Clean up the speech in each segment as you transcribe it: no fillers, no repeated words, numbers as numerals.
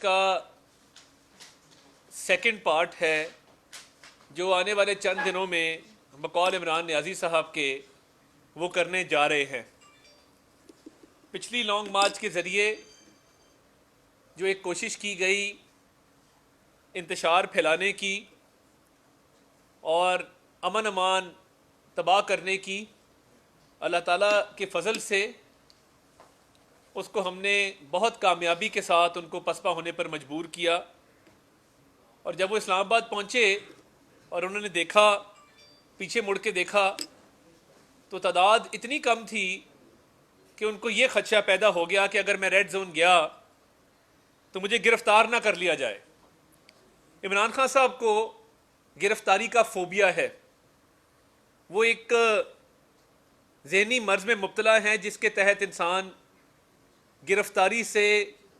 का second part है जो आने वाले चंद दिनों में बकौल इमरान नियाज़ी साहब के वो करने जा रहे हैं। पिछली लॉन्ग मार्च के ज़रिए जो एक कोशिश की गई इंतशार फैलाने की और अमन अमान तबाह करने की, अल्लाह ताला के फ़ज़ल से उसको हमने बहुत कामयाबी के साथ उनको पसपा होने पर मजबूर किया। और जब वो इस्लामाबाद पहुँचे और उन्होंने देखा, पीछे मुड़ के देखा, तो तादाद इतनी कम थी कि उनको ये खदशा पैदा हो गया कि अगर मैं रेड जोन गया तो मुझे गिरफ्तार ना कर लिया जाए। इमरान खान साहब को गिरफ्तारी का फोबिया है। वो एक ज़हनी मर्ज में मुब्तला हैं जिसके तहत इंसान गिरफ्तारी से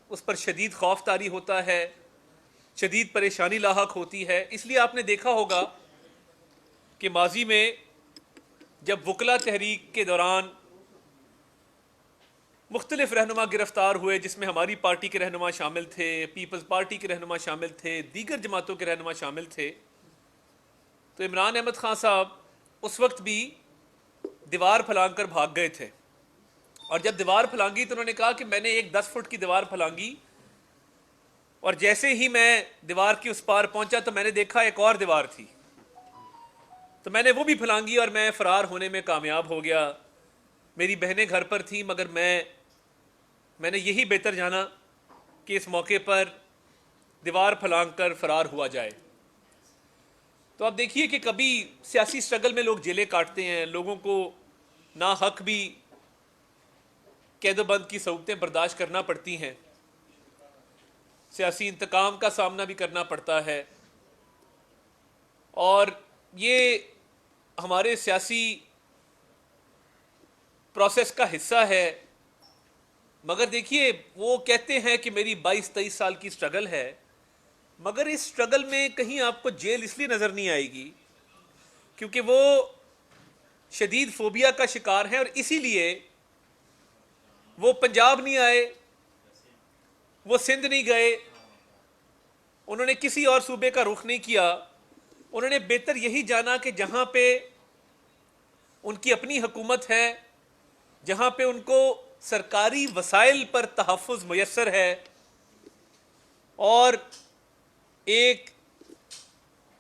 उस पर शदीद खौफ तारी होता है, शदीद परेशानी लाहक होती है। इसलिए आपने देखा होगा कि माजी में जब वकला तहरीक के दौरान मुख्तलिफ रहनुमा गिरफ्तार हुए, जिसमें हमारी पार्टी के रहनुमा शामिल थे, पीपल्स पार्टी के रहनुमा शामिल थे, दीगर जमातों के रहनुमा शामिल थे, तो इमरान अहमद खान साहब उस वक्त भी दीवार फलांग कर भाग गए थे। और जब दीवार फलांगी तो उन्होंने कहा कि मैंने एक 10 फुट की दीवार फलांगी और जैसे ही मैं दीवार की उस पार पहुंचा तो मैंने देखा एक और दीवार थी, तो मैंने वो भी फलांगी और मैं फरार होने में कामयाब हो गया। मेरी बहनें घर पर थीं मगर मैंने यही बेहतर जाना कि इस मौके पर दीवार फलांग कर फरार हुआ जाए। तो आप देखिए कि कभी सियासी स्ट्रगल में लोग जेलें काटते हैं, लोगों को ना हक भी कैदोबंद की सऊबतें बर्दाश्त करना पड़ती हैं, सियासी इंतकाम का सामना भी करना पड़ता है, और ये हमारे सियासी प्रोसेस का हिस्सा है। मगर देखिए, वो कहते हैं कि मेरी 22-23 साल की स्ट्रगल है, मगर इस स्ट्रगल में कहीं आपको जेल इसलिए नज़र नहीं आएगी क्योंकि वो शदीद फोबिया का शिकार हैं और इसीलिए वो पंजाब नहीं आए, वो सिंध नहीं गए, उन्होंने किसी और सूबे का रुख नहीं किया। उन्होंने बेहतर यही जाना कि जहाँ पे उनकी अपनी हुकूमत है, जहाँ पे उनको सरकारी वसाइल पर तहफ़्फ़ुज़ मुयस्सर है और एक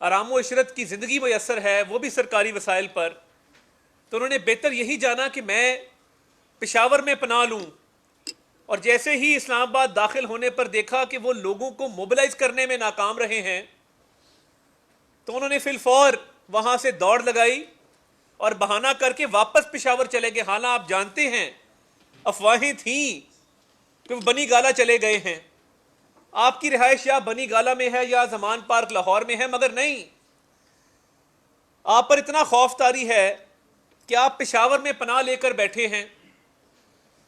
आराम व इशरत की ज़िंदगी मुयस्सर है, वो भी सरकारी वसाइल पर, तो उन्होंने बेहतर यही जाना कि मैं पेशावर में पनाह लूँ। और जैसे ही इस्लामाबाद दाखिल होने पर देखा कि वो लोगों को मोबिलाइज करने में नाकाम रहे हैं, तो उन्होंने फिलफौर वहाँ से दौड़ लगाई और बहाना करके वापस पेशावर चले गए। हालांकि आप जानते हैं अफवाहें थीं कि वो बनी गाला चले गए हैं, आपकी रिहाइश या बनी गाला में है या जमान पार्क लाहौर में है, मगर नहीं, आप पर इतना खौफ तारी है कि आप पेशावर में पनाह लेकर बैठे हैं।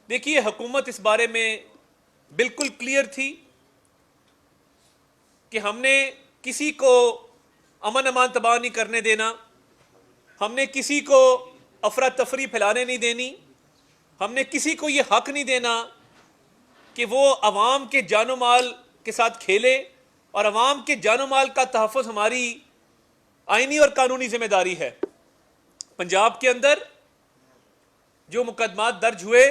देखिए, हुकूमत इस बारे में बिल्कुल क्लियर थी कि हमने किसी को अमन अमान तबाह नहीं करने देना, हमने किसी को अफरा तफरी फैलाने नहीं देनी, हमने किसी को ये हक नहीं देना कि वो अवाम के जानो माल के साथ खेले, और अवाम के जानो माल का तहफ़्फ़ुज़ हमारी आइनी और कानूनी जिम्मेदारी है। पंजाब के अंदर जो मुकदमात दर्ज हुए,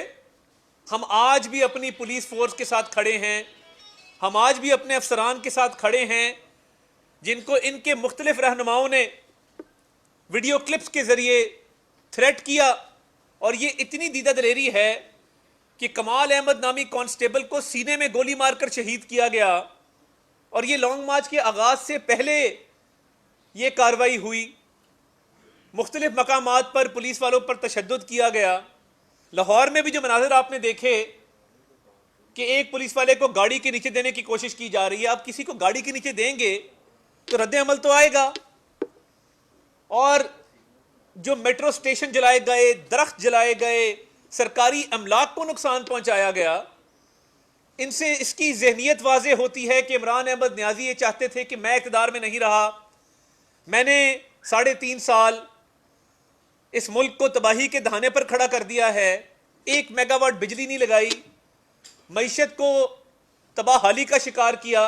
हम आज भी अपनी पुलिस फोर्स के साथ खड़े हैं, हम आज भी अपने अफसरान के साथ खड़े हैं जिनको इनके मुख्तलिफ रहनुमाओं ने वीडियो क्लिप्स के जरिए थ्रेट किया। और ये इतनी दीदा दलेरी है कि कमाल अहमद नामी कांस्टेबल को सीने में गोली मारकर शहीद किया गया, और ये लॉन्ग मार्च के आगाज से पहले ये कार्रवाई हुई। मुख्तलिफ मकामात पर पुलिस वालों पर तशद्दुद किया गया। लाहौर में भी जो मनाज़िर आपने देखे कि एक पुलिस वाले को गाड़ी के नीचे देने की कोशिश की जा रही है, आप किसी को गाड़ी के नीचे देंगे तो रद्द अमल तो आएगा। और जो मेट्रो स्टेशन जलाए गए, दरख्त जलाए गए, सरकारी अमलाक को नुकसान पहुंचाया गया, इनसे इसकी जहनीत वाज़े होती है कि इमरान अहमद नियाज़ी ये चाहते थे कि मैं इक़्तिदार में नहीं रहा, मैंने 3.5 साल इस मुल्क को तबाही के दहाने पर खड़ा कर दिया है, 1 मेगावाट बिजली नहीं लगाई, मईशत को तबाहाली का शिकार किया,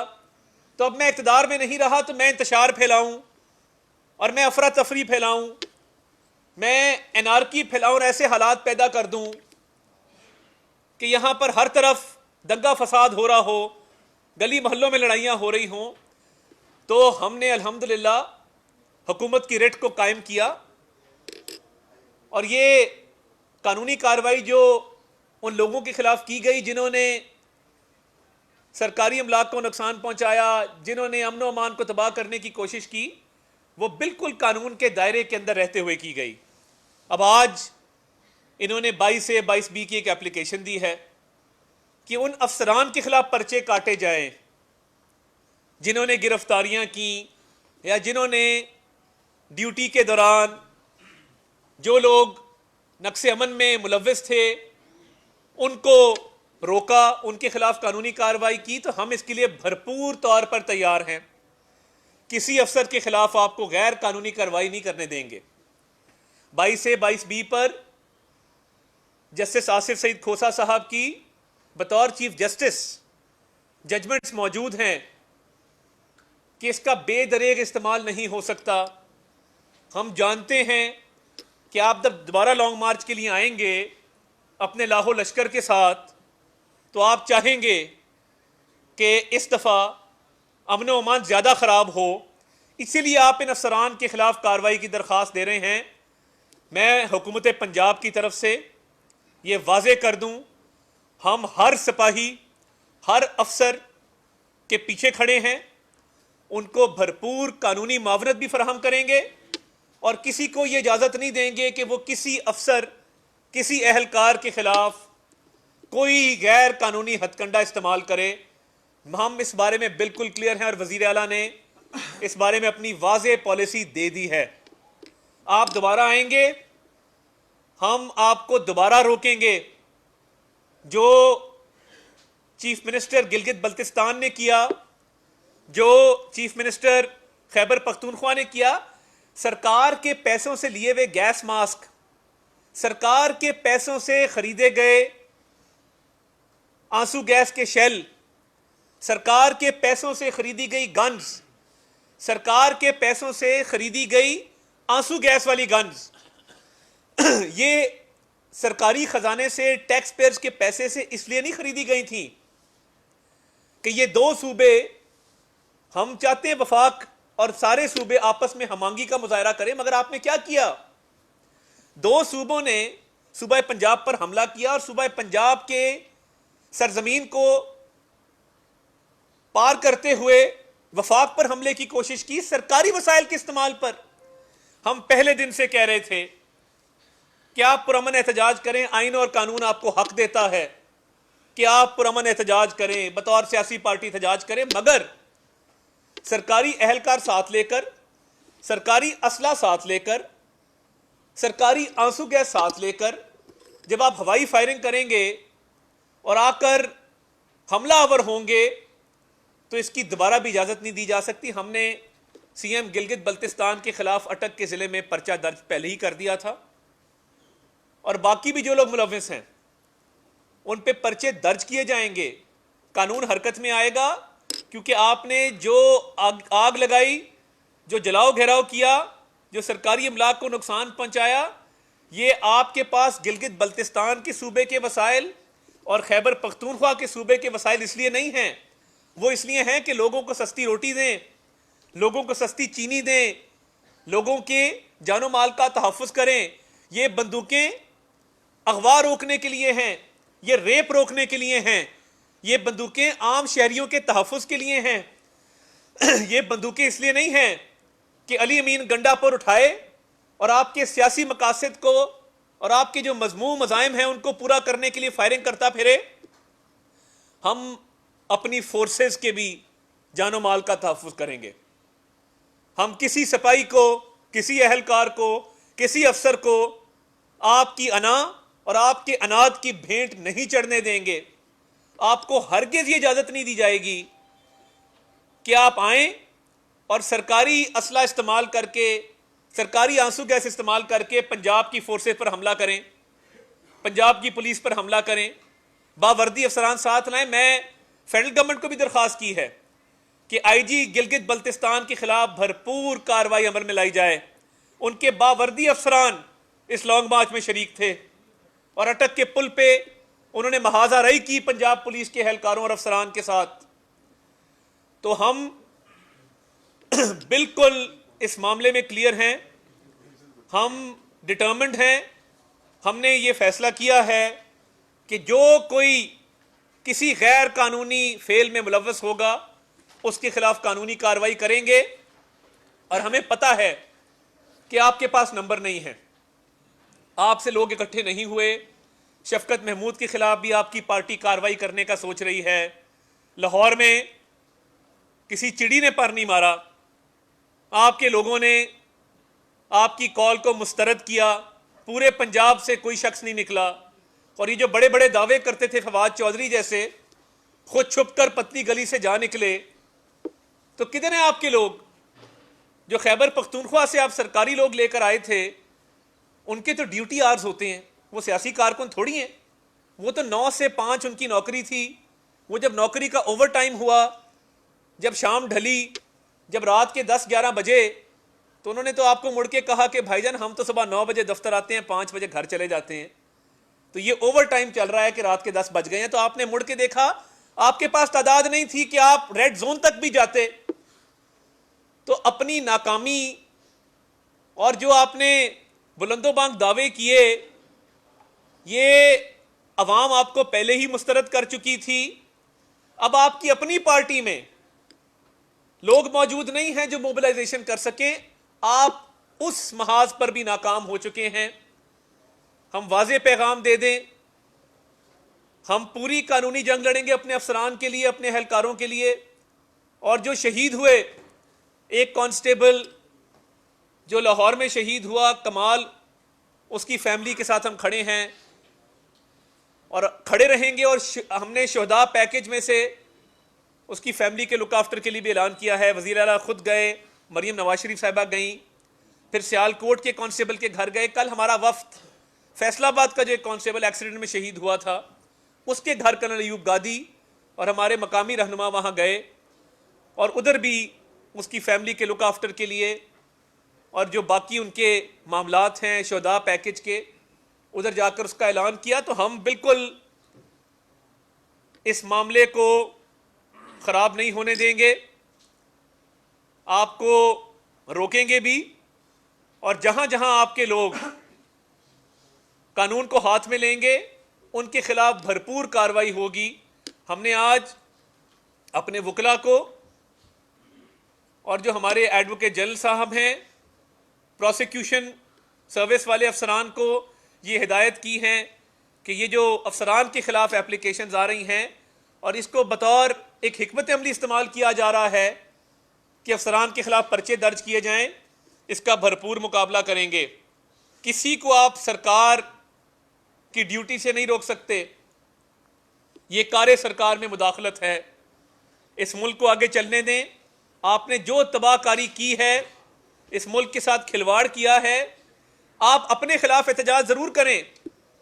तो अब मैं इक़्तिदार में नहीं रहा तो मैं इंतशार फैलाऊं और मैं अफरा तफरी फैलाऊं, मैं एनार्की फैलाऊं और ऐसे हालात पैदा कर दूं कि यहां पर हर तरफ दंगा फसाद हो रहा हो, गली मोहल्लों में लड़ाइयां हो रही हों। तो हमने अल्हम्दुलिल्लाह हुकूमत की रिट को कायम किया और ये कानूनी कार्रवाई जो उन लोगों के खिलाफ की गई जिन्होंने सरकारी अमलाक को नुकसान पहुंचाया, जिन्होंने अमन व अमान को तबाह करने की कोशिश की, वो बिल्कुल कानून के दायरे के अंदर रहते हुए की गई। अब आज इन्होंने 22A-22B की एक एप्लीकेशन दी है कि उन अफसरान के खिलाफ पर्चे काटे जाएं जिन्होंने गिरफ्तारियां की या जिन्होंने ड्यूटी के दौरान जो लोग नक्शे अमन में मुलव्विस थे उनको रोका, उनके खिलाफ कानूनी कार्रवाई की। तो हम इसके लिए भरपूर तौर पर तैयार हैं। किसी अफसर के खिलाफ आपको गैर कानूनी कार्रवाई नहीं करने देंगे। 22A-22B पर जस्टिस आसिफ सईद खोसा साहब की बतौर चीफ जस्टिस जजमेंट्स मौजूद हैं कि इसका बेदरेग इस्तेमाल नहीं हो सकता। हम जानते हैं कि आप जब दोबारा लॉन्ग मार्च के लिए आएंगे अपने लाहो लश्कर के साथ तो आप चाहेंगे कि इस दफ़ा अमन व अमान ज़्यादा ख़राब हो, इसीलिए आप इन अफसरान के खिलाफ कार्रवाई की दरख्वास्त दे रहे हैं। मैं हुकूमत पंजाब की तरफ से ये वाज़े कर दूं, हम हर सिपाही, हर अफसर के पीछे खड़े हैं, उनको भरपूर कानूनी मावनत भी फराहम करेंगे और किसी को ये इजाज़त नहीं देंगे कि वो किसी अफसर, किसी अहलकार के खिलाफ कोई गैर कानूनी हथकंडा इस्तेमाल करे। हम इस बारे में बिल्कुल क्लियर हैं और वज़ीर आला ने इस बारे में अपनी वाज़े पॉलिसी दे दी है। आप दोबारा आएंगे, हम आपको दोबारा रोकेंगे। जो चीफ मिनिस्टर गिलगित बल्तिस्तान ने किया, जो चीफ मिनिस्टर खैबर पख्तूनख्वा ने किया, सरकार के पैसों से लिए हुए गैस मास्क, सरकार के पैसों से खरीदे गए आंसू गैस के शेल, सरकार के पैसों से खरीदी गई गन्स, सरकार के पैसों से खरीदी गई आंसू गैस वाली गन्स, ये सरकारी खजाने से, टैक्स पेयर्स के पैसे से इसलिए नहीं खरीदी गई थी कि ये दो सूबे, हम चाहते हैं वफाक और सारे सूबे आपस में हमांगी का मुजाहरा करें, मगर आपने क्या किया? दो सूबों ने सूबा पंजाब पर हमला किया और सूबा पंजाब के सरजमीन को पार करते हुए वफाक पर हमले की कोशिश की, सरकारी वसाइल के इस्तेमाल पर। हम पहले दिन से कह रहे थे कि आप पुरअमन एहतजाज करें, आइन और कानून आपको हक देता है कि आप पुरअमन एहतजाज करें, बतौर सियासी पार्टी एहतजाज करें, मगर सरकारी अहलकार साथ लेकर, सरकारी असला साथ लेकर, सरकारी आंसू गैस साथ लेकर जब आप हवाई फायरिंग करेंगे और आकर हमलावर होंगे तो इसकी दोबारा भी इजाज़त नहीं दी जा सकती। हमने सीएम गिलगित बल्तिस्तान के खिलाफ अटक के ज़िले में पर्चा दर्ज पहले ही कर दिया था और बाकी भी जो लोग मुलव्विस हैं उन पे पर्चे दर्ज किए जाएंगे। कानून हरकत में आएगा क्योंकि आपने जो आग लगाई, जो जलाओ घेराव किया, जो सरकारी अमलाक को नुकसान पहुंचाया, ये आपके पास गिलगित बल्तिस्तान के सूबे के वसाइल और खैबर पख्तूनख्वा के सूबे के वसाइल इसलिए नहीं हैं, वो इसलिए हैं कि लोगों को सस्ती रोटी दें, लोगों को सस्ती चीनी दें, लोगों के जानो माल का तहफ़्फ़ुज़ करें। ये बंदूकें अगवा रोकने के लिए हैं, ये रेप रोकने के लिए हैं, ये बंदूकें आम शहरियों के तहफ़्फ़ुज़ के लिए हैं। ये बंदूकें इसलिए नहीं हैं कि अली अमीन गंडापुर उठाए और आपके सियासी मकासद को और आपके जो मज़मूम मज़ाइम हैं उनको पूरा करने के लिए फायरिंग करता फिरे। हम अपनी फोर्सेस के भी जानो माल का तहफ़्फ़ुज़ करेंगे। हम किसी सिपाही को, किसी अहलकार को, किसी अफसर को आपकी अना और आपके अनाद की भेंट नहीं चढ़ने देंगे। आपको हरगिज़ ये इजाज़त नहीं दी जाएगी कि आप आएँ और सरकारी असला इस्तेमाल करके, सरकारी आंसू गैस इस्तेमाल करके पंजाब की फोर्सेस पर हमला करें, पंजाब की पुलिस पर हमला करें, बावर्दी अफसरान साथ लाएं। मैं फेडरल गवर्नमेंट को भी दरख्वास्त की है कि आईजी गिलगित बल्तिस्तान के खिलाफ भरपूर कार्रवाई अमल में लाई जाए। उनके बावर्दी अफसरान इस लॉन्ग मार्च में शरीक थे और अटक के पुल पे उन्होंने महाजाराई की पंजाब पुलिस के एहलकारों और अफसरान के साथ। तो हम बिल्कुल इस मामले में क्लियर हैं, हम डिटर्मिन्ड हैं। हमने ये फैसला किया है कि जो कोई किसी गैर कानूनी फेल में मुलव्वस होगा उसके खिलाफ कानूनी कार्रवाई करेंगे। और हमें पता है कि आपके पास नंबर नहीं है, आपसे लोग इकट्ठे नहीं हुए। शफकत महमूद के खिलाफ भी आपकी पार्टी कार्रवाई करने का सोच रही है। लाहौर में किसी चिड़ी ने पर नहीं मारा, आपके लोगों ने आपकी कॉल को मुस्तरद किया। पूरे पंजाब से कोई शख्स नहीं निकला। और ये जो बड़े बड़े दावे करते थे फवाद चौधरी जैसे, खुद छुप कर पतली गली से जा निकले, तो कितने आपके लोग जो खैबर पख्तूनख्वा से आप सरकारी लोग लेकर आए थे, उनके तो ड्यूटी आवर्स होते हैं, वो सियासी कारकुन थोड़ी हैं। वो तो 9 से 5 उनकी नौकरी थी। वो जब नौकरी का ओवर टाइम हुआ, जब शाम ढली, जब रात के 10-11 बजे, तो उन्होंने तो आपको मुड़ के कहा कि भाईजान हम तो सुबह 9 बजे दफ्तर आते हैं, 5 बजे घर चले जाते हैं। तो ये ओवर टाइम चल रहा है कि रात के 10 बज गए हैं। तो आपने मुड़ के देखा, आपके पास तादाद नहीं थी कि आप रेड जोन तक भी जाते। तो अपनी नाकामी और जो आपने बुलंदोबांग दावे किए, ये अवाम आपको पहले ही मुस्तरद कर चुकी थी। अब आपकी अपनी पार्टी में लोग मौजूद नहीं हैं जो मोबिलाइजेशन कर सकें। आप उस महाज पर भी नाकाम हो चुके हैं। हम वाज़े पैगाम दे दें, हम पूरी कानूनी जंग लड़ेंगे अपने अफसरान के लिए, अपने एहलकारों के लिए। और जो शहीद हुए, एक कांस्टेबल जो लाहौर में शहीद हुआ, कमाल, उसकी फैमिली के साथ हम खड़े हैं और खड़े रहेंगे। और हमने शहदा पैकेज में से उसकी फैमिली के लुक आफ्टर के लिए भी ऐलान किया है। वज़ीर आला खुद गए, मरीम नवाज शरीफ साहिबा गई, फिर सियालकोट के कांस्टेबल के घर गए। कल हमारा वफ्द फैसलाबाद का जो एक कांस्टेबल एक्सीडेंट में शहीद हुआ था, उसके घर कर्नल अयूब गादी और हमारे मकामी रहनुमा वहाँ गए और उधर भी उसकी फैमिली के लुक आफ्टर के लिए और जो बाकी उनके मामलात हैं शहदा पैकेज के, उधर जाकर उसका ऐलान किया। तो हम बिल्कुल इस मामले को ख़राब नहीं होने देंगे, आपको रोकेंगे भी। और जहाँ जहाँ आपके लोग कानून को हाथ में लेंगे, उनके खिलाफ भरपूर कार्रवाई होगी। हमने आज अपने वकला को और जो हमारे एडवोकेट जनरल साहब हैं, प्रोसिक्यूशन सर्विस वाले अफसरान को ये हिदायत की है कि ये जो अफसरान के खिलाफ एप्लीकेशंस आ रही हैं और इसको बतौर एक हिकमत अमली इस्तेमाल किया जा रहा है कि अफसरान के खिलाफ पर्चे दर्ज किए जाएं, इसका भरपूर मुकाबला करेंगे। किसी को आप सरकार की ड्यूटी से नहीं रोक सकते, ये कार्य सरकार में मुदाखलत है। इस मुल्क को आगे चलने दें। आपने जो तबाहकारी की है, इस मुल्क के साथ खिलवाड़ किया है, आप अपने खिलाफ एहतजाज जरूर करें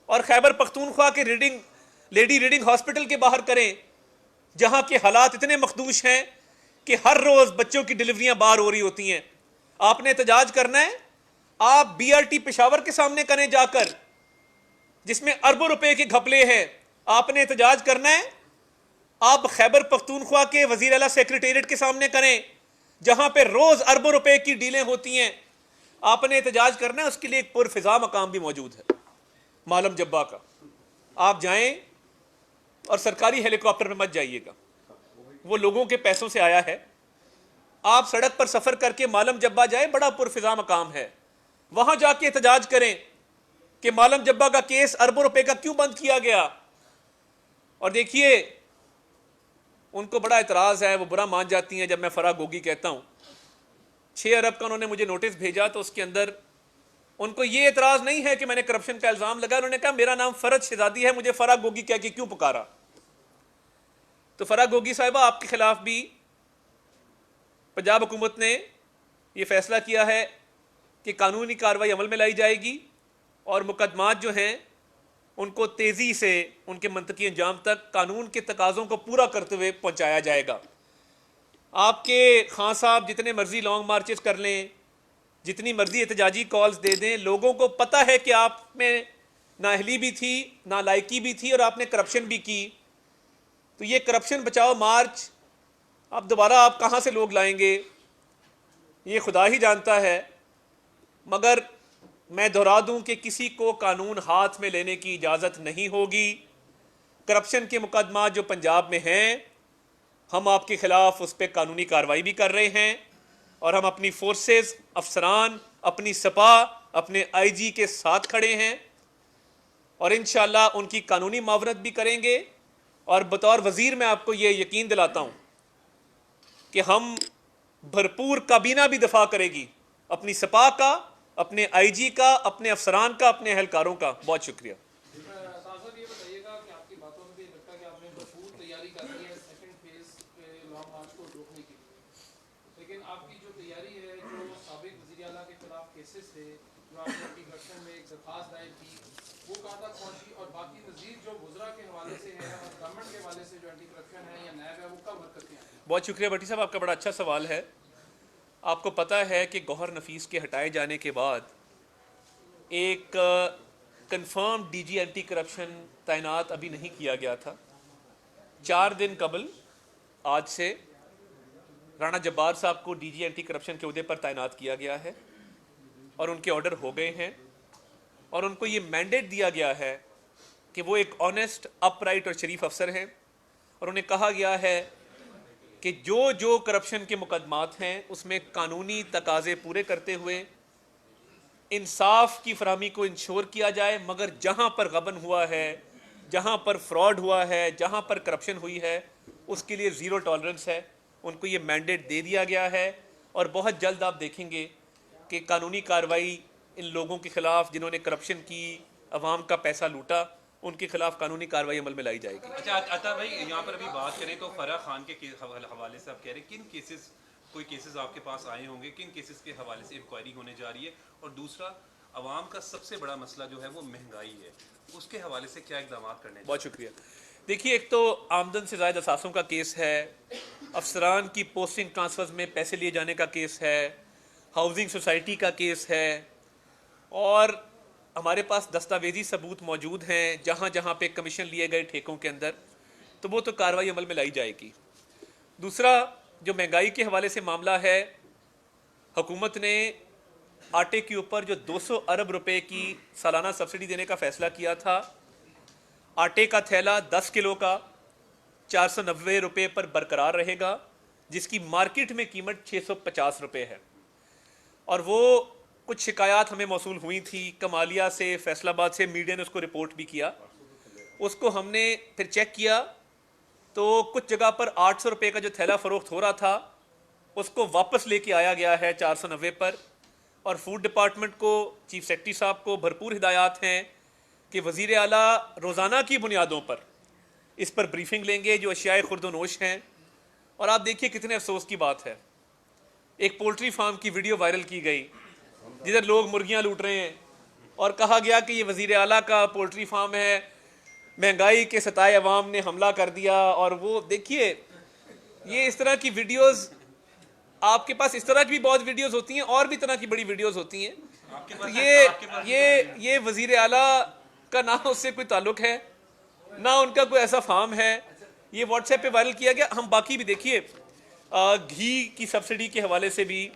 और खैबर पख्तूनख्वा के लेडी रीडिंग हॉस्पिटल के बाहर करें, जहां के हालात इतने मखदूश हैं कि हर रोज बच्चों की डिलीवरियां बाहर हो रही होती हैं। आपने एहतजाज करना है, आप BRT पेशावर के सामने करें जाकर, जिसमें अरबों रुपए के घपले हैं। आपने एहतजाज करना है, आप खैबर पख्तूनख्वा के वजीर आला सेक्रेटेरिएट के सामने करें, जहां पे रोज अरबों रुपए की डीलें होती हैं। आपने एहतजाज करना है, उसके लिए एक पुरफिजा मकाम भी मौजूद है, मालम जब्बा का। आप जाएं और सरकारी हेलीकॉप्टर में मत जाइएगा, वो लोगों के पैसों से आया है। आप सड़क पर सफर करके मालम जब्बा जाए, बड़ा पुरफिजा मकाम है, वहां जाके एहतजाज करें कि मालम जब्बा का केस अरबों रुपए का क्यों बंद किया गया। और देखिए, उनको बड़ा एतराज है, वो बुरा मान जाती हैं जब मैं फराग गोगी कहता हूं। 6 अरब का उन्होंने मुझे नोटिस भेजा, तो उसके अंदर उनको ये एतराज नहीं है कि मैंने करप्शन का इल्जाम लगाया। उन्होंने कहा मेरा नाम फरज शहजादी है, मुझे फराग गोगी कह के क्यों पुकारा। तो फराग गोगी साहिबा, आपके खिलाफ भी पंजाब हुकूमत ने यह फैसला किया है कि कानूनी कार्रवाई अमल में लाई जाएगी और मुकदमात जो हैं उनको तेज़ी से उनके मंतकी अंजाम तक कानून के तकाज़ों को पूरा करते हुए पहुंचाया जाएगा। आपके खान साहब जितने मर्जी लॉन्ग मार्चेस कर लें, जितनी मर्जी एहतजाजी कॉल्स दे दें, लोगों को पता है कि आप में नाअहली भी थी, नालायकी भी थी और आपने करप्शन भी की। तो ये करप्शन बचाओ मार्च अब दोबारा आप कहाँ से लोग लाएंगे ये खुदा ही जानता है। मगर मैं दोहरा दूं कि किसी को कानून हाथ में लेने की इजाज़त नहीं होगी। करप्शन के मुकदमा जो पंजाब में हैं, हम आपके खिलाफ उस पर कानूनी कार्रवाई भी कर रहे हैं और हम अपनी फोर्सेस, अफसरान, अपनी सपा, अपने आईजी के साथ खड़े हैं और इंशाअल्लाह उनकी कानूनी मावनत भी करेंगे। और बतौर वज़ीर मैं आपको ये यकीन दिलाता हूँ कि हम भरपूर काबीना भी दफा करेगी अपनी सपा का, अपने आईजी का, अपने अफसरान का, अपने एहलकारों का। बहुत शुक्रिया। सांसद ये बताइएगा कि आपकी बातों में भी लगता है कि आपने भरपूर तैयारी कर ली है सेकंड फेज के लॉन्ग मार्च को रोकने के लिए, लेकिन आपकी जो तैयारी है, जो साबिक वज़ीर आला के खिलाफ केसेस थे, जो आपने एंटी करप्शन में एक दरख्वास्त दायर की, वो कहाँ तक पहुँची, और बाकी मज़ीद जो वज़रा के हवाले से है और गवर्नमेंट के हवाले से जो एंटी करप्शन है या नैब है, वो कब हरकत में आए? बहुत शुक्रिया भट्टी साहब, आपका बड़ा अच्छा सवाल है। आपको पता है कि गौहर नफीस के हटाए जाने के बाद एक कंफर्म डीजी एंटी करप्शन तैनात अभी नहीं किया गया था। 4 दिन कबल आज से राणा जब्बार साहब को डीजी एंटी करप्शन के उहदे पर तैनात किया गया है और उनके ऑर्डर हो गए हैं और उनको ये मैंडेट दिया गया है कि वो एक ऑनेस्ट, अपराइट और शरीफ अफसर हैं और उन्हें कहा गया है कि जो जो करप्शन के मुकदमात हैं उसमें कानूनी तकाजे पूरे करते हुए इंसाफ की फराहमी को इंश्योर किया जाए, मगर जहां पर गबन हुआ है, जहां पर फ्रॉड हुआ है, जहां पर करप्शन हुई है, उसके लिए ज़ीरो टॉलरेंस है। उनको ये मैंडेट दे दिया गया है और बहुत जल्द आप देखेंगे कि कानूनी कार्रवाई इन लोगों के खिलाफ जिन्होंने करप्शन की, अवाम का पैसा लूटा, उनके खिलाफ कानूनी कार्रवाई अमल में लाई जाएगी। अच्छा अता भाई, यहाँ पर अभी बात करें तो फराह खान के हवाले से आप कह रहे हैं किन केसेस, कोई केसेस आपके पास आए होंगे, किन केसेस के हवाले से इंक्वायरी होने जा रही है? और दूसरा, अवाम का सबसे बड़ा मसला जो है वो महंगाई है, उसके हवाले से क्या इकदाम करने? बहुत शुक्रिया। देखिए, एक तो आमदन से ज़ायद असासों का केस है, अफसरान की पोस्टिंग ट्रांसफर्स में पैसे लिए जाने का केस है, हाउसिंग सोसाइटी का केस है और हमारे पास दस्तावेजी सबूत मौजूद हैं जहाँ जहाँ पे कमीशन लिए गए ठेकों के अंदर, तो वो तो कार्रवाई अमल में लाई जाएगी। दूसरा, जो महंगाई के हवाले से मामला है, हुकूमत ने आटे के ऊपर जो 200 अरब रुपए की सालाना सब्सिडी देने का फैसला किया था, आटे का थैला 10 किलो का 490 रुपये पर बरकरार रहेगा, जिसकी मार्केट में कीमत 650 रुपये है। और वो कुछ शिकायत हमें मौसूल हुई थी कमालिया से, फैसलाबाद से, मीडिया ने उसको रिपोर्ट भी किया, उसको हमने फिर चेक किया तो कुछ जगह पर 800 रुपये का जो थैला फ़रोख्त हो रहा था उसको वापस लेके आया गया है 490 पर। और फूड डिपार्टमेंट को, चीफ सेक्रेटरी साहब को भरपूर हिदायत हैं कि वज़ीर आला रोज़ाना की बुनियादों पर इस पर ब्रीफिंग लेंगे जो अशियाए खुर्दोनोश हैं। और आप देखिए कितने अफसोस की बात है, एक पोल्ट्री फार्म की वीडियो वायरल की गई जिधर लोग मुर्गियां लूट रहे हैं और कहा गया कि ये वज़ीर आला का पोल्ट्री फार्म है, महंगाई के सताए अवाम ने हमला कर दिया। और वो देखिए, ये इस तरह की वीडियोस, आपके पास इस तरह की भी बहुत वीडियोस होती हैं और भी तरह की बड़ी वीडियोस होती हैं। तो ये वज़ीर आला का ना उससे कोई ताल्लुक है, ना उनका कोई ऐसा फार्म है, ये व्हाट्सएप पे वायरल किया गया। हम बाकी भी देखिए, घी की सब्सिडी के हवाले से भी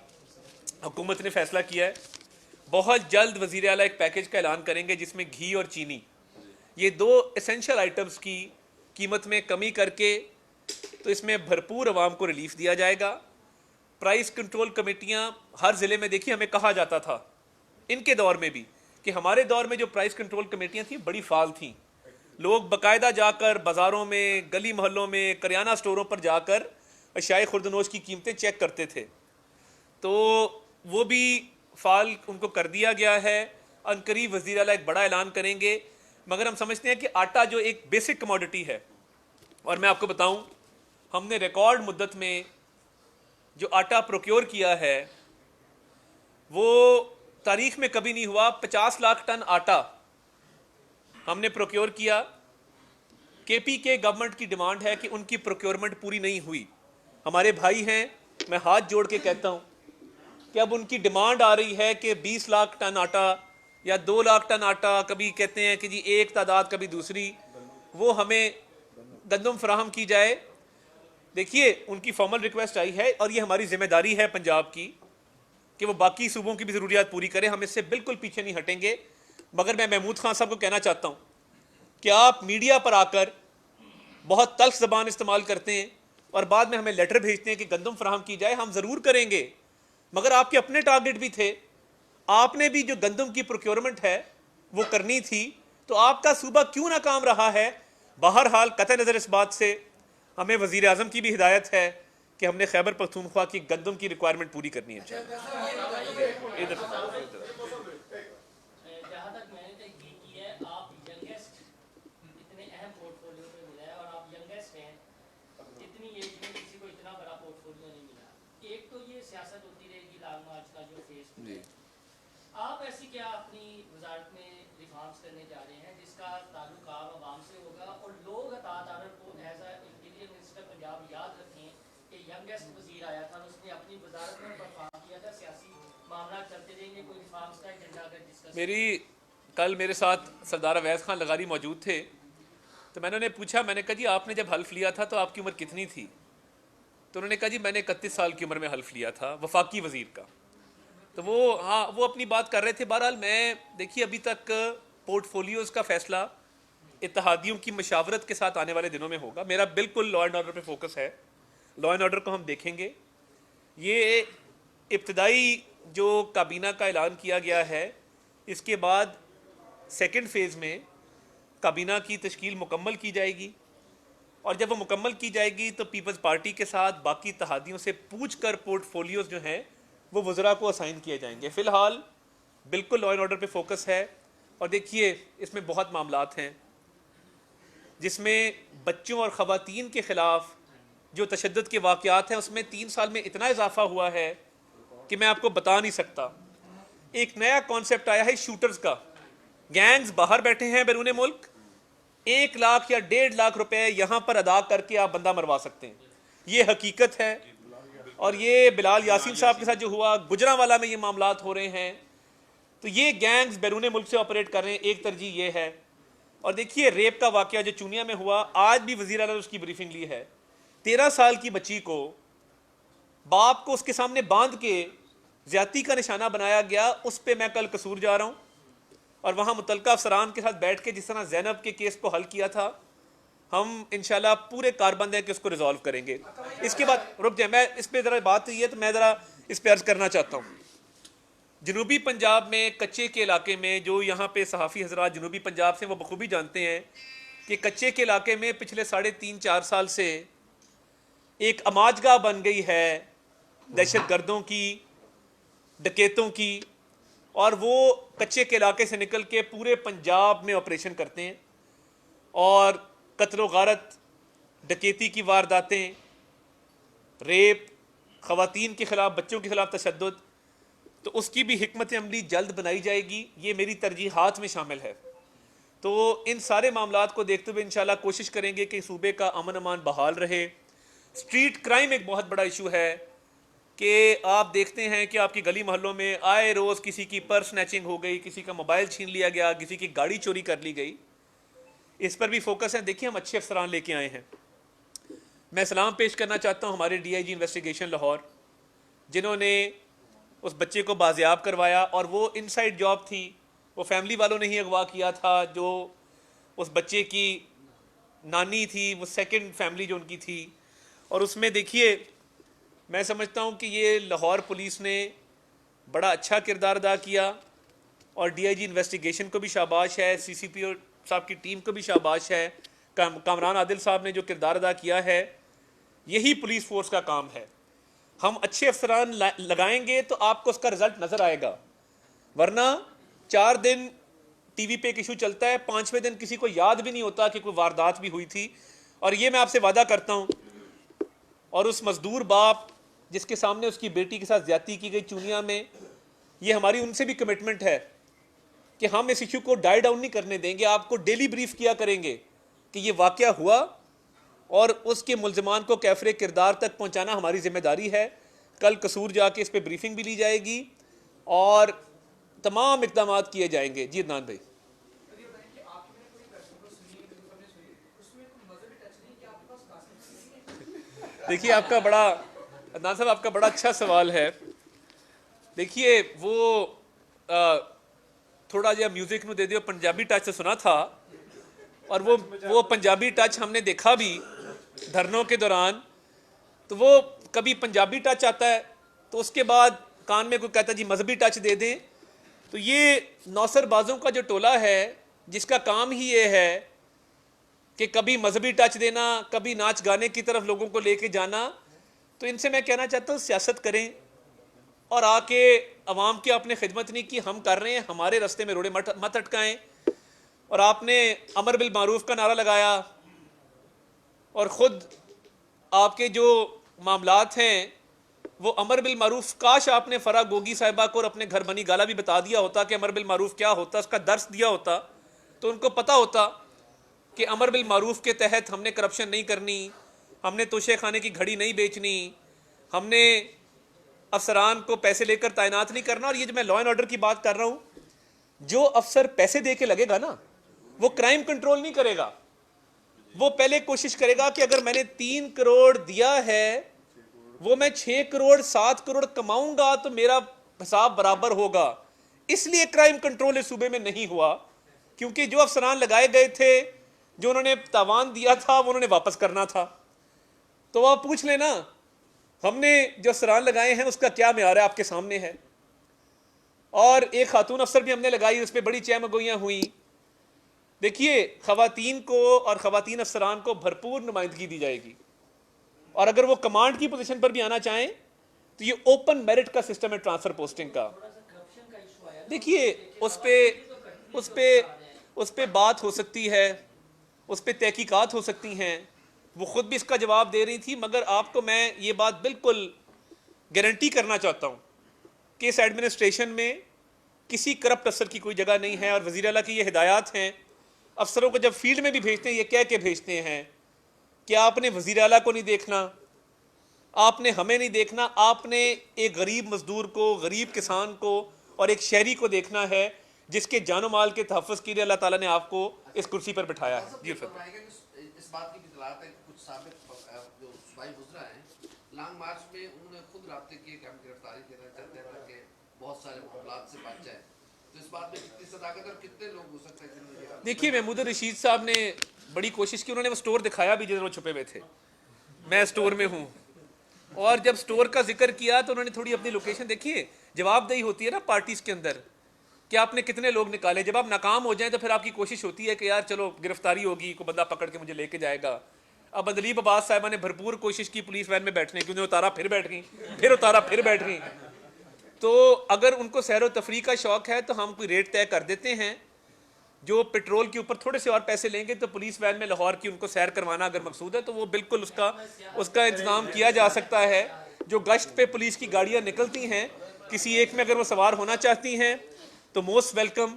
हुकूमत ने फैसला किया है, बहुत जल्द वज़ीर आला एक पैकेज का ऐलान करेंगे जिसमें घी और चीनी, ये 2 एसेंशियल आइटम्स की कीमत में कमी करके तो इसमें भरपूर आवाम को रिलीफ दिया जाएगा। प्राइस कंट्रोल कमेटियां हर ज़िले में, देखिए हमें कहा जाता था इनके दौर में भी कि हमारे दौर में जो प्राइस कंट्रोल कमेटियां थी बड़ी फाल थी, लोग बाकायदा जाकर बाज़ारों में, गली मोहल्लों में, करियाना स्टोरों पर जाकर अशियाए खुर्दनोश की कीमतें चेक करते थे, तो वो भी फाल उनको कर दिया गया है। अनकरीब वज़ीर आला एक बड़ा ऐलान करेंगे। मगर हम समझते हैं कि आटा जो एक बेसिक कमोडिटी है, और मैं आपको बताऊं, हमने रिकॉर्ड मुद्दत में जो आटा प्रोक्योर किया है वो तारीख में कभी नहीं हुआ। 50 लाख टन आटा हमने प्रोक्योर किया। केपी के गवर्नमेंट की डिमांड है कि उनकी प्रोक्योरमेंट पूरी नहीं हुई। हमारे भाई हैं, मैं हाथ जोड़ के कहता हूं कि अब उनकी डिमांड आ रही है कि 20 लाख टन आटा या 2 लाख टन आटा, कभी कहते हैं कि जी एक तादाद कभी दूसरी, वो हमें गंदम फराहम की जाए। देखिए उनकी फॉर्मल रिक्वेस्ट आई है और ये हमारी जिम्मेदारी है पंजाब की कि वो बाकी सूबों की भी ज़रूरियात पूरी करें, हम इससे बिल्कुल पीछे नहीं हटेंगे। मगर मैं महमूद खान साहब को कहना चाहता हूँ कि आप मीडिया पर आकर बहुत तल्ख ज़बान इस्तेमाल करते हैं और बाद में हमें लेटर भेजते हैं कि गंदम फराहम की जाए। हम ज़रूर करेंगे, मगर आपके अपने टारगेट भी थे। आपने भी जो गंदम की प्रोक्योरमेंट है वो करनी थी, तो आपका सूबा क्यों नाकाम रहा है? बहरहाल कतई नज़र इस बात से हमें वज़ीर आज़म की भी हिदायत है कि हमने खैबर पख्तूनख्वा की गंदम की रिक्वायरमेंट पूरी करनी है। जहाँ तक मैंने तहकीक की है, आप यंगेस्ट इतने अहम पोर्टफोलियो पे मिला है और आप यंगेस्ट हैं, इतनी एज में किसी को इतना बड़ा पोर्टफोलियो नहीं मिला। एक तो ये सियासत होती रहेगी लॉन्ग मार्च का जो फेस है, आप ऐसी क्या अपनी वजारत में रिफॉर्म्स करने जा रहे हैं जिसका ताल्लुक आप आवाम से होगा और लोग अतात आरर को as a interior minister Punjab याद रखें कि यंगेस्ट वजीर आया था, उसने अपनी वजारत में परफॉर्म किया था। सियासी मामला चलते रहेंगे, कोई रिफॉर्म्स का एजेंडा अगर डिस्कस। मेरी कल मेरे साथ सरदार अवैस खान लगारी मौजूद थे, तो मैंने उन्हें पूछा, मैंने कहा जी आपने जब हल्फ लिया था तो आपकी उम्र कितनी थी? तो उन्होंने कहा जी मैंने 31 साल की उम्र में हल्फ लिया था, वफाकी वजीर का। तो वो वो अपनी बात कर रहे थे। बहरहाल मैं देखिए अभी तक पोर्टफोलियोज़ का फैसला इत्तेहादियों की मशावरत के साथ आने वाले दिनों में होगा। मेरा बिल्कुल लॉ एंड ऑर्डर पे फोकस है, लॉ एंड ऑर्डर को हम देखेंगे। ये इब्तदाई जो काबीना का ऐलान किया गया है, इसके बाद सेकंड फेज़ में काबीना की तश्कील मुकम्मल की जाएगी और जब वो मुकम्मल की जाएगी तो पीपल्स पार्टी के साथ बाकी इत्तेहादियों से पूछ कर पोर्टफोलियोज़ जो हैं वो वज़रा को असाइन किए जाएंगे। फ़िलहाल बिल्कुल लॉ एंड ऑर्डर पे फोकस है। और देखिए इसमें बहुत मामलात हैं जिसमें बच्चों और ख़वातीन के ख़िलाफ़ जो तशद्दुद के वाक़यात हैं उसमें 3 साल में इतना इजाफा हुआ है कि मैं आपको बता नहीं सकता। एक नया कॉन्सेप्ट आया है शूटर्स का। गैंग्स बाहर बैठे हैं बैरून मुल्क, 1 लाख या 1.5 लाख रुपए यहाँ पर अदा करके आप बंदा मरवा सकते हैं। ये हकीकत है। और ये बिलाल यासीन साहब के साथ जो हुआ, गुजरांवाला में ये मामलात हो रहे हैं, तो ये गैंग्स बैरून मुल्क से ऑपरेट कर रहे हैं। एक तरजीह ये है। और देखिए रेप का वाक़या जो चूनिया में हुआ, आज भी वज़ीर आला ने उसकी ब्रीफिंग ली है। 13 साल की बच्ची को बाप को उसके सामने बांध के ज़्यादती का निशाना बनाया गया। उस पर मैं कल कसूर जा रहा हूँ और वहाँ मुतलका अफसरान के साथ बैठ के जिस तरह ज़ैनब के केस को हल किया था, हम इंशाल्लाह पूरे कारबंद है कि उसको रिजॉल्व करेंगे। इसके बाद रुक जाए, मैं इस पर ज़रा बात हुई है तो मैं ज़रा इस पर अर्ज़ करना चाहता हूँ। जनूबी पंजाब में कच्चे के इलाके में, जो यहाँ पे सहाफ़ी हज़रात जनूबी पंजाब से वो बखूबी जानते हैं कि कच्चे के इलाके में पिछले 3.5-4 साल से एक अमाजगाह बन गई है दहशत गर्दों की, डकैतों की, और वो कच्चे के इलाके से निकल के पूरे पंजाब में ऑपरेशन करते हैं और कत्ल गारत, डकैती की वारदातें, रेप, ख़वातीन के ख़िलाफ़, बच्चों के ख़िलाफ़ तशद्दुद, तो उसकी भी हिकमत अमली जल्द बनाई जाएगी। ये मेरी तरजीहात में शामिल है। तो इन सारे मामलात को देखते हुए इंशाल्लाह कोशिश करेंगे कि सूबे का अमन अमान बहाल रहे। स्ट्रीट क्राइम एक बहुत बड़ा इशू है कि आप देखते हैं कि आपकी गली मोहल्लों में आए रोज़ किसी की पर्स स्नैचिंग हो गई, किसी का मोबाइल छीन लिया गया, किसी की गाड़ी चोरी कर ली गई। इस पर भी फोकस है। देखिए हम अच्छे अफसरान लेके आए हैं। मैं सलाम पेश करना चाहता हूँ हमारे DIG इन्वेस्टिगेशन लाहौर, जिन्होंने उस बच्चे को बाजियाब करवाया और वो इनसाइड जॉब थी, वो फैमिली वालों ने ही अगवा किया था। जो उस बच्चे की नानी थी, वो सेकंड फैमिली जो उनकी थी। और उसमें देखिए मैं समझता हूँ कि ये लाहौर पुलिस ने बड़ा अच्छा किरदार अदा किया और DIG इन्वेस्टिगेशन को भी शाबाश है, CCP साहब की टीम को भी शाबाश है। कामरान आदिल साहब ने जो किरदार अदा किया है, यही पुलिस फोर्स का काम है। हम अच्छे अफसरान लगाएंगे तो आपको उसका रिजल्ट नज़र आएगा, वरना 4 दिन TV पे एक इशू चलता है, 5वें दिन किसी को याद भी नहीं होता कि कोई वारदात भी हुई थी। और ये मैं आपसे वादा करता हूँ, और उस मजदूर बाप जिसके सामने उसकी बेटी के साथ ज्यादती की गई चूनिया में, ये हमारी उनसे भी कमिटमेंट है कि हम इस इशू को डाई डाउन नहीं करने देंगे, आपको डेली ब्रीफ किया करेंगे कि ये वाक़या हुआ और उसके मुल्ज़मान को कैफरे किरदार तक पहुंचाना हमारी जिम्मेदारी है। कल कसूर जाके इस पर ब्रीफिंग भी ली जाएगी और तमाम इकदाम किए जाएंगे। जी अदनान भाई, देखिए आपका बड़ा, अदनान साहब आपका बड़ा अच्छा सवाल है। देखिए वो थोड़ा जिहा म्यूजिक में दे दियो, पंजाबी टच सुना था और वो पंजाबी टच हमने देखा भी धरनों के दौरान। तो वो कभी पंजाबी टच आता है तो उसके बाद कान में कोई कहता है जी मजहबी टच दे दें। तो ये नौसरबाजों का जो टोला है जिसका काम ही ये है कि कभी मजहबी टच देना, कभी नाच गाने की तरफ लोगों को लेके जाना, तो इनसे मैं कहना चाहता हूँ सियासत करें और आके अवाम की आपने खिदमत नहीं की, हम कर रहे हैं, हमारे रास्ते में रोड़े मत अटकाएं। और आपने अमर बिल मारूफ का नारा लगाया और ख़ुद आपके जो मामलात हैं वो अमर बिल मारूफ, काश आपने फरा गोगी साहिबा को और अपने घर बनी गाला भी बता दिया होता कि अमर बिल मारूफ क्या होता, उसका दर्स दिया होता तो उनको पता होता कि अमर बिल मारूफ के तहत हमने करप्शन नहीं करनी, हमने तोशे खाने की घड़ी नहीं बेचनी, हमने अफसरान को पैसे लेकर तैनात नहीं करना। और ये जो मैं लॉ एंड ऑर्डर की बात कर रहा हूँ, जो अफसर पैसे दे के लगेगा ना वो क्राइम कंट्रोल नहीं करेगा, वो पहले कोशिश करेगा कि अगर मैंने 3 करोड़ दिया है वो मैं 6 करोड़ 7 करोड़ कमाऊंगा तो मेरा हिसाब बराबर होगा। इसलिए क्राइम कंट्रोल इस सूबे में नहीं हुआ क्योंकि जो अफसरान लगाए गए थे, जो उन्होंने तावान दिया था वो उन्होंने वापस करना था। तो आप पूछ लेना हमने जो अफसरान लगाए हैं उसका क्या म्यार है, आपके सामने है। और एक खातून अफसर भी हमने लगाई, उस पर बड़ी चहमगोइयाँ हुई। देखिए खवातीन को और खवातीन अफसरान को भरपूर नुमाइंदगी दी जाएगी और अगर वो कमांड की पोजीशन पर भी आना चाहें तो ये ओपन मेरिट का सिस्टम है ट्रांसफर पोस्टिंग का। देखिए उस पे बात हो सकती है, उस पे तहकीकात हो सकती हैं, वो खुद भी इसका जवाब दे रही थी, मगर आपको मैं ये बात बिल्कुल गारंटी करना चाहता हूँ कि इस एडमिनिस्ट्रेशन में किसी करप्ट अफसर की कोई जगह नहीं है। और वज़ीर आला की ये हिदायत हैं, अफसरों को जब फील्ड में भी भेजते हैं ये कह के भेजते हैं कि आपने वज़ीर आला को नहीं देखना, आपने हमें नहीं देखना, आपने एक गरीब मजदूर को, गरीब किसान को और एक शहरी को देखना है जिसके जानो माल के तहफ़्फ़ुज़ के लिए अल्लाह ताला ने आपको इस कुर्सी पर बिठाया है। जी इस बात की भी इत्तलात है कि कुछ साबित जो सूबाई वज़रा हैं लॉन्ग मार्च में उन्होंने खुद राब्ते किए कि हम गिरफ्तारी देना चाहते हैं ताकि बहुत सारे मामलात से बच जाए। तो इस बात में कितनी सदाकत और कितने लोग हो सकते हैं? देखिए महमूद रशीद साहब ने बड़ी कोशिश की, उन्होंने वो स्टोर दिखाया भी जिधर वो छुपे हुए थे, मैं स्टोर में हूँ, और जब स्टोर का जिक्र किया तो उन्होंने थोड़ी अपनी लोकेशन देखिए। जवाबदेही होती है ना पार्टीज़ के अंदर कि आपने कितने लोग निकाले। जब आप नाकाम हो जाएं तो फिर आपकी कोशिश होती है कि यार चलो गिरफ्तारी होगी, कोई बंदा पकड़ के मुझे लेके जाएगा। अब अदलीब अब्बास साहिबा ने भरपूर कोशिश की पुलिस वैन में बैठने की, उन्हें उतारा फिर बैठ गई, फिर उतारा फिर बैठ गई। तो अगर उनको सैर व तफरीह का शौक़ है तो हम कोई रेट तय कर देते हैं, जो पेट्रोल के ऊपर थोड़े से और पैसे लेंगे तो पुलिस वैन में लाहौर की उनको सैर करवाना अगर मकसूद है तो वो बिल्कुल उसका इंतज़ाम किया जा सकता है। जो गश्त पे पुलिस की गाड़ियाँ निकलती हैं, किसी एक में अगर वो सवार होना चाहती हैं तो मोस्ट वेलकम,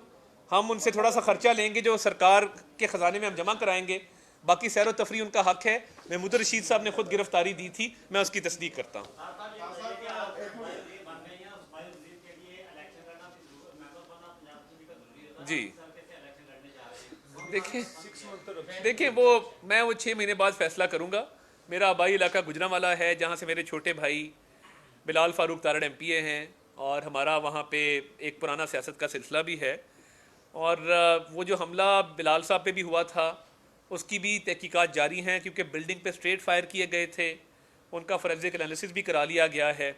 हम उनसे थोड़ा सा ख़र्चा लेंगे जो सरकार के ख़जाने में हम जमा कराएंगे। बाकी सैर व तफरीह उनका हक़ है। महमूद रशीद साहब ने खुद गिरफ्तारी दी थी, मैं उसकी तस्दीक करता हूँ। जी देखिए मैं वो 6 महीने बाद फ़ैसला करूँगा। मेरा आबाई इलाका गुजरांवाला है जहाँ से मेरे छोटे भाई बिलाल फ़ारूक तारड़ MPA हैं और हमारा वहाँ पे एक पुराना सियासत का सिलसिला भी है। और वो जो हमला बिलाल साहब पे भी हुआ था उसकी भी तहकीकात जारी हैं क्योंकि बिल्डिंग पे स्ट्रेट फायर किए गए थे, उनका फोरेंसिक एनालिसिस भी करा लिया गया है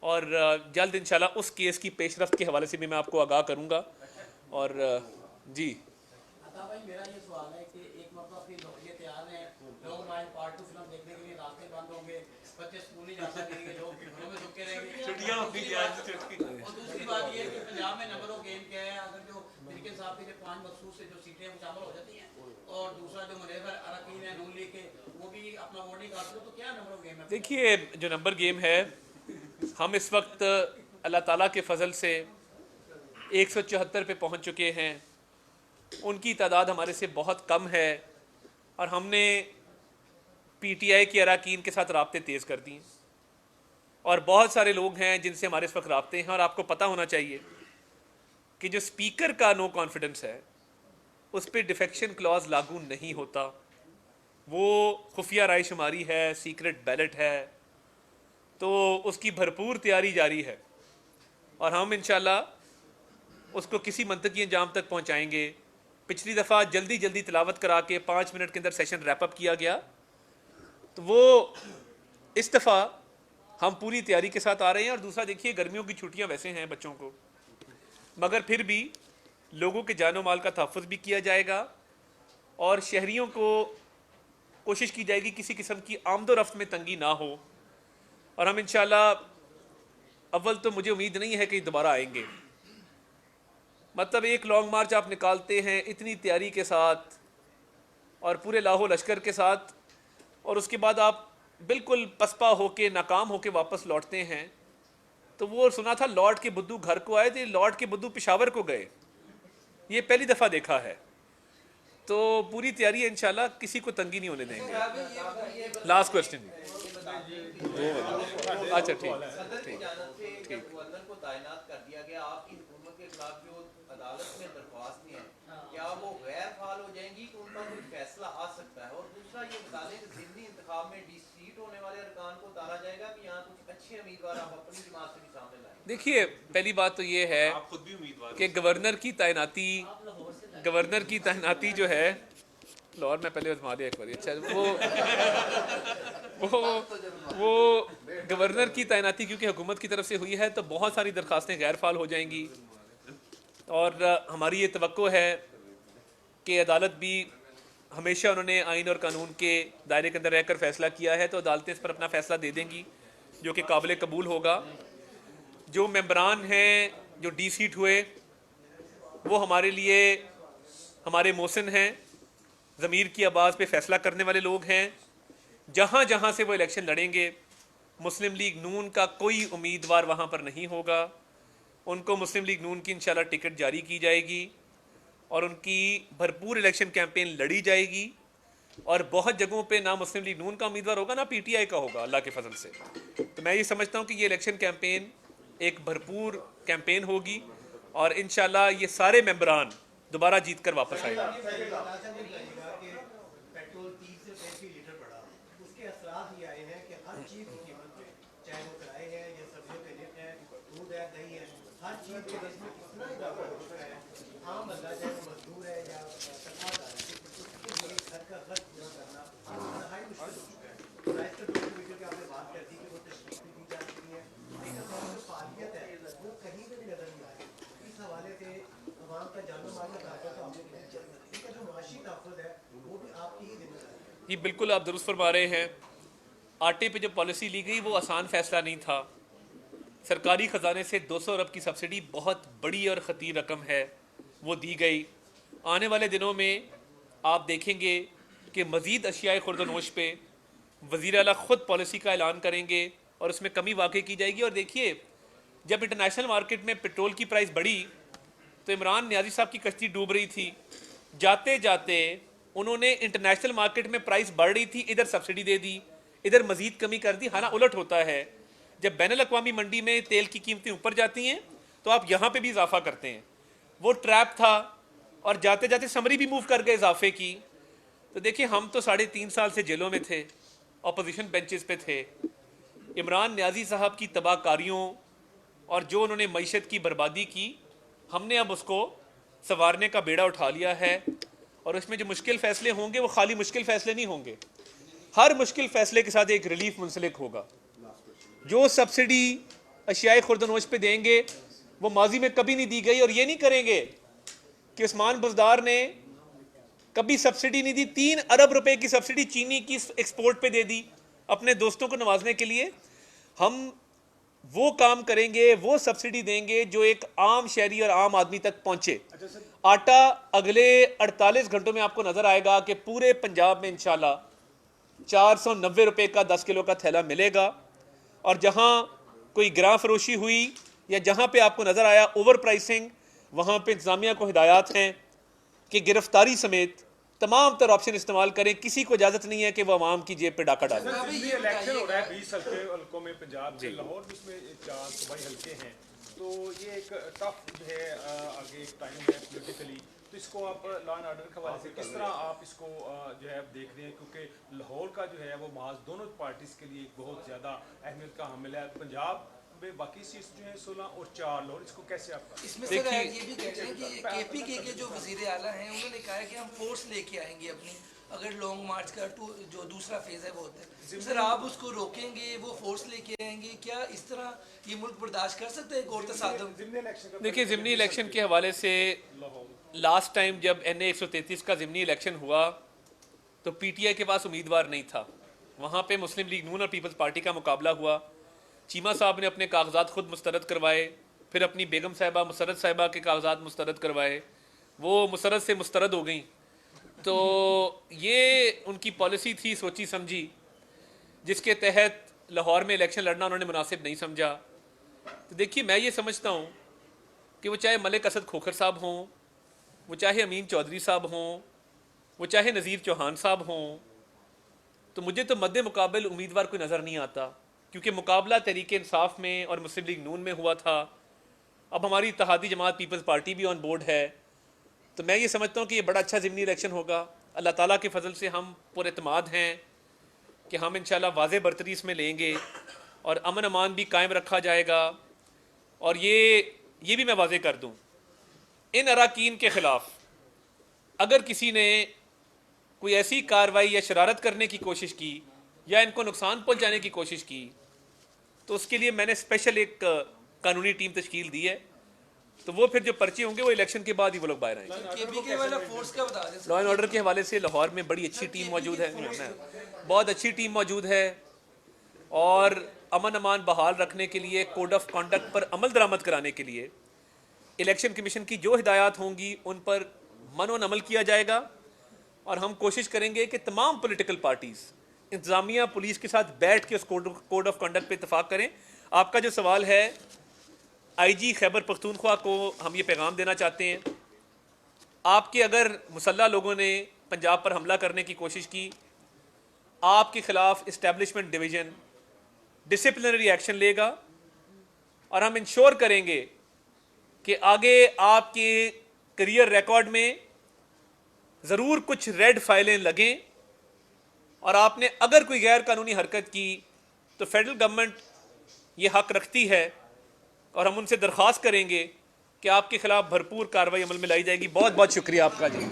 और जल्द इंशाल्लाह उस केस की पेशरफ्त के हवाले से भी मैं आपको आगाह करूँगा। और जी भाई मेरा ये सवाल है कि एक मरतबा फिर ये तैयार हैं लोग पार्ट 2 फिल्म देखने के लिए, रास्ते बंद होंगे, बच्चे स्कूल नहीं जा सकेंगे, लोग घरों में रुके रहेंगे, छुट्टियां होंगी। और दूसरी बात ये है कि पंजाब में नंबर ऑफ गेम क्या है, अगर जो तरीके साहब के 5 मखसूस से जो सीटें वो शामिल हो जाती हैं और दूसरा जो मुनेवर अरकान है नून लीग के वो भी अपना वोट नहीं करते, तो क्या नंबर ऑफ गेम है? देखिए जो नंबर गेम है, हम इस वक्त अल्लाह ताला के फजल से 174 पे पहुंच चुके हैं, उनकी तादाद हमारे से बहुत कम है और हमने पीटीआई के अरकान के साथ राब्ते तेज़ कर दिए और बहुत सारे लोग हैं जिनसे हमारे इस वक्त राब्ते हैं। और आपको पता होना चाहिए कि जो स्पीकर का नो कॉन्फिडेंस है उस पर डिफेक्शन क्लॉज लागू नहीं होता, वो खुफिया राय शुमारी है, सीक्रेट बैलेट है, तो उसकी भरपूर तैयारी जारी है और हम इंशाल्लाह उसको किसी मंतकी अंजाम तक पहुंचाएंगे। पिछली दफ़ा जल्दी जल्दी तिलावत करा के 5 मिनट के अंदर सेशन रैप अप किया गया, तो वो इस दफ़ा हम पूरी तैयारी के साथ आ रहे हैं। और दूसरा देखिए, गर्मियों की छुट्टियां वैसे हैं बच्चों को, मगर फिर भी लोगों के जानो माल का तहफ़्फ़ुज़ भी किया जाएगा और शहरियों को कोशिश की जाएगी किसी किस्म की आमदोरफ्त में तंगी ना हो। और हम इंशाल्लाह, अव्वल तो मुझे उम्मीद नहीं है कि दोबारा आएंगे। मतलब एक लॉन्ग मार्च आप निकालते हैं इतनी तैयारी के साथ और पूरे लाहो लश्कर के साथ, और उसके बाद आप बिल्कुल पसपा होके नाकाम होके वापस लौटते हैं। तो वो सुना था लौट के बुद्धू घर को आए थे, लौट के बुद्धू पेशावर को गए, ये पहली दफ़ा देखा है। तो पूरी तैयारी है इंशाल्लाह, किसी को तंगी नहीं होने देंगे। Last question. अच्छा ठीक ठीक। गवर्नर को तैनात कर दिया गया, आपकी हुकूमत के खिलाफ जो अदालत में दरख्वास्तें हैं, क्या वो गैर फाल हो जाएंगी कि उन पर कोई फैसला आ सकता है? और दूसरा ये बता दें कि ज़िमनी इंतखाब में सीट होने वाले अरकान को उतारा जाएगा कि यहाँ कुछ अच्छे उम्मीदवार आप अपनी जमात से भी सामने लाएंगे? देखिए, पहली बात तो ये है आप खुद भी उम्मीदवार कि गवर्नर की तैनाती जो है, लाहौर में पहले आजमा लिया एक बार। अच्छा, वो गवर्नर की तैनाती क्योंकि हुकूमत की तरफ से हुई है तो बहुत सारी दरखास्तें गैर फाल हो जाएंगी और हमारी ये तवक्को है कि अदालत भी, हमेशा उन्होंने आइन और कानून के दायरे के अंदर रहकर फैसला किया है, तो अदालतें इस पर अपना फैसला दे देंगी जो कि काबिल कबूल होगा। जो मेंबरान हैं जो डी सीट हुए, वो हमारे लिए हमारे मोहसिन हैं, ज़मीर की आवाज़ पे फैसला करने वाले लोग हैं। जहाँ जहाँ से वो इलेक्शन लड़ेंगे, मुस्लिम लीग नून का कोई उम्मीदवार वहाँ पर नहीं होगा, उनको मुस्लिम लीग नून की इंशाल्लाह टिकट जारी की जाएगी और उनकी भरपूर इलेक्शन कैंपेन लड़ी जाएगी। और बहुत जगहों पे ना मुस्लिम लीग नून का उम्मीदवार होगा ना पीटीआई का होगा, अल्लाह के फजल से। तो मैं ये समझता हूँ कि ये इलेक्शन कैंपेन एक भरपूर कैंपेन होगी और इंशाल्लाह ये सारे मेंबरान दोबारा जीत कर वापस आएंगे। पेट्रोल 30 से 35 लीटर बढ़ा, उसके असरात ये आए हैं कि हर चीज़ की कीमत में, चाहे वो किराए हैं या सब्जियों के रेट है, दूध है, दही है, हर चीज़ के रेट में कितना इजाफा हो चुका है। आम बंदा चाहे वो मजदूर है या तनख्वाहदार है, उसके लिए घर का खर्च पूरा करना इंतहाई मुश्किल हो चुका है। राइस का 2 मीटर की आपने बात कर दी कि वो तशरीफ भी दी जा चुकी है, लेकिन हमारी जो फालियत है वो कहीं पर भी नजर नहीं आ रही। इस हवाले से अवाम का जानो माल का तहफ़्फ़ुज़ तो आपने बहुत जल्द कर दिया, जो माशी तहफ़्फ़ुज़ है वो भी आपकी ही जिम्मेदारी है। जी बिल्कुल, आप दुरुस्त फरमा रहे हैं। आटे पे जो पॉलिसी ली गई वो आसान फैसला नहीं था। सरकारी ख़जाने से 200 अरब की सब्सिडी, बहुत बड़ी और ख़तीर रकम है, वो दी गई। आने वाले दिनों में आप देखेंगे कि मज़ीद अशियाए खुर्दनोश पे वज़ीर आला ख़ुद पॉलिसी का ऐलान करेंगे और उसमें कमी वाक़ई की जाएगी। और देखिए, जब इंटरनेशनल मार्केट में पेट्रोल की प्राइस बढ़ी तो इमरान नियाज़ी साहब की कश्ती डूब रही थी, जाते जाते उन्होंने इंटरनेशनल मार्केट में प्राइस बढ़ रही थी, इधर सब्सिडी दे दी, इधर मज़ीद कमी कर दी। हालांकि उलट होता है, जब बैनुल अक़वामी मंडी में तेल की कीमतें ऊपर जाती हैं तो आप यहाँ पे भी इजाफा करते हैं। वो ट्रैप था और जाते जाते समरी भी मूव कर गए इजाफे की। तो देखिए, हम तो 3.5 साल से जेलों में थे, अपोजिशन बेंचेस पे थे। इमरान नियाज़ी साहब की तबाहकारियों और जो उन्होंने मईशत की बर्बादी की, हमने अब उसको संवारने का बेड़ा उठा लिया है और उसमें जो मुश्किल फ़ैसले होंगे वो खाली मुश्किल फ़ैसले नहीं होंगे, हर मुश्किल फ़ैसले के साथ एक रिलीफ मुंसलिक होगा। जो सब्सिडी अशियाए खुर्दनोश पे देंगे वो माजी में कभी नहीं दी गई और ये नहीं करेंगे कि उस्मान बुज़दार ने कभी सब्सिडी नहीं दी। 3 अरब रुपए की सब्सिडी चीनी की एक्सपोर्ट पे दे दी अपने दोस्तों को नवाजने के लिए। हम वो काम करेंगे, वो सब्सिडी देंगे जो एक आम शहरी और आम आदमी तक पहुंचे। आटा अगले 48 घंटों में आपको नजर आएगा कि पूरे पंजाब में इंशाल्लाह 490 रुपए का 10 किलो का थैला मिलेगा। और जहां कोई गिरां फरोशी हुई या जहां पे आपको नजर आया ओवर प्राइसिंग, वहाँ पे इंतज़ामिया को हिदायत हैं कि गिरफ्तारी समेत तमाम तर ऑप्शन इस्तेमाल करें। किसी को इजाज़त नहीं है कि वह आवाम की जेब पे डाका डाले। ये इलेक्शन हो रहा है 20 हल्कों में पंजाब के, लाहौर जिसमें 4 सूबाई हल्के हैं, तो ये एक टफ जो है आगे एक टाइम है पॉलिटिकली, तो इसको आप लॉ एंड ऑर्डर के हवाले से किस तरह आप इसको जो है देख रहे हैं, क्योंकि लाहौर का जो है वो महज दोनों पार्टीज के लिए बहुत ज़्यादा अहमियत का हामिल है। पंजाब में बाकी सीट्स जो है 16 और 4 लाहौर, इसको कैसे आप इसमें सर ये भी कह रहे हैं कि KPK के जो वज़ीर आला हैं उन्होंने कहा है कि हम फोर्स लेके आएंगे अपनी, अगर लॉन्ग मार्च का जो दूसरा फेज है वो होता है। सर आप उसको रोकेंगे, वो फोर्स लेके आएंगे, क्या इस तरह ये मुल्क बर्दाश्त कर सकते हैं? गौर तसादम देखिए, ज़िमनी इलेक्शन के हवाले से लास्ट टाइम जब NA 133 का ज़िमनी इलेक्शन हुआ तो PTI के पास उम्मीदवार नहीं था। वहाँ पे मुस्लिम लीग नून और पीपल्स पार्टी का मुकाबला हुआ। चीमा साहब ने अपने कागजात खुद मुस्तरद करवाए, फिर अपनी बेगम साहिबा मुसरत साहिबा के कागजात मुस्तरद करवाए, वो मुसरत से मुस्तरद हो गई। तो ये उनकी पॉलिसी थी सोची समझी, जिसके तहत लाहौर में इलेक्शन लड़ना उन्होंने मुनासिब नहीं समझा। तो देखिए, मैं ये समझता हूँ कि वो चाहे मलिक असद खोखर साहब हों, वो चाहे अमीन चौधरी साहब हों, वो चाहे नज़ीर चौहान साहब हों, तो मुझे तो मद्दे मुकाबल उम्मीदवार कोई नज़र नहीं आता, क्योंकि मुकाबला तहरीक इंसाफ में और मुस्लिम लीग नून में हुआ था। अब हमारी इत्तेहादी जमात पीपल्स पार्टी भी ऑन बोर्ड है। तो मैं ये समझता हूँ कि ये बड़ा अच्छा ज़िमनी इलेक्शन होगा। अल्लाह ताला के फजल से हम पुरएतमाद हैं कि हम इंशाल्लाह वाज़े बरतरी इसमें लेंगे और अमन अमान भी कायम रखा जाएगा। और ये भी मैं वाज़े कर दूँ, इन अराकीन के ख़िलाफ़ अगर किसी ने कोई ऐसी कार्रवाई या शरारत करने की कोशिश की या इनको नुकसान पहुंचाने की कोशिश की, तो उसके लिए मैंने स्पेशल एक कानूनी टीम तश्कील दी है। तो वो फिर जो पर्चे होंगे वो इलेक्शन के बाद ही वो लोग बाहर आएंगे। KPK वाला फोर्स का बता दें। लॉ एंड ऑर्डर के हवाले से लाहौर में बड़ी अच्छी टीम मौजूद है, बहुत अच्छी टीम मौजूद है, और अमन अमान बहाल रखने के लिए, कोड ऑफ कॉन्डक्ट पर अमल दरामद कराने के लिए इलेक्शन कमीशन की जो हिदायत होंगी उन पर मनोन अमल किया जाएगा। और हम कोशिश करेंगे कि तमाम पॉलिटिकल पार्टीज़ इंतज़ामिया पुलिस के साथ बैठ के उस कोड ऑफ कंडक्ट पे इत्तफाक करें। आपका जो सवाल है, IG खैबर पख्तूनख्वा को हम ये पैगाम देना चाहते हैं, आपके अगर मुसल्ला लोगों ने पंजाब पर हमला करने की कोशिश की, आपके ख़िलाफ़ इस्टेब्लिशमेंट डिवीज़न डिसिप्लिनरी एक्शन लेगा और हम इंश्योर करेंगे कि आगे आपके करियर रिकॉर्ड में ज़रूर कुछ रेड फाइलें लगें, और आपने अगर कोई गैर कानूनी हरकत की तो फेडरल गवर्नमेंट ये हक रखती है और हम उनसे दरख्वास्त करेंगे कि आपके खिलाफ भरपूर कार्रवाई अमल में लाई जाएगी। बहुत बहुत शुक्रिया आपका जी।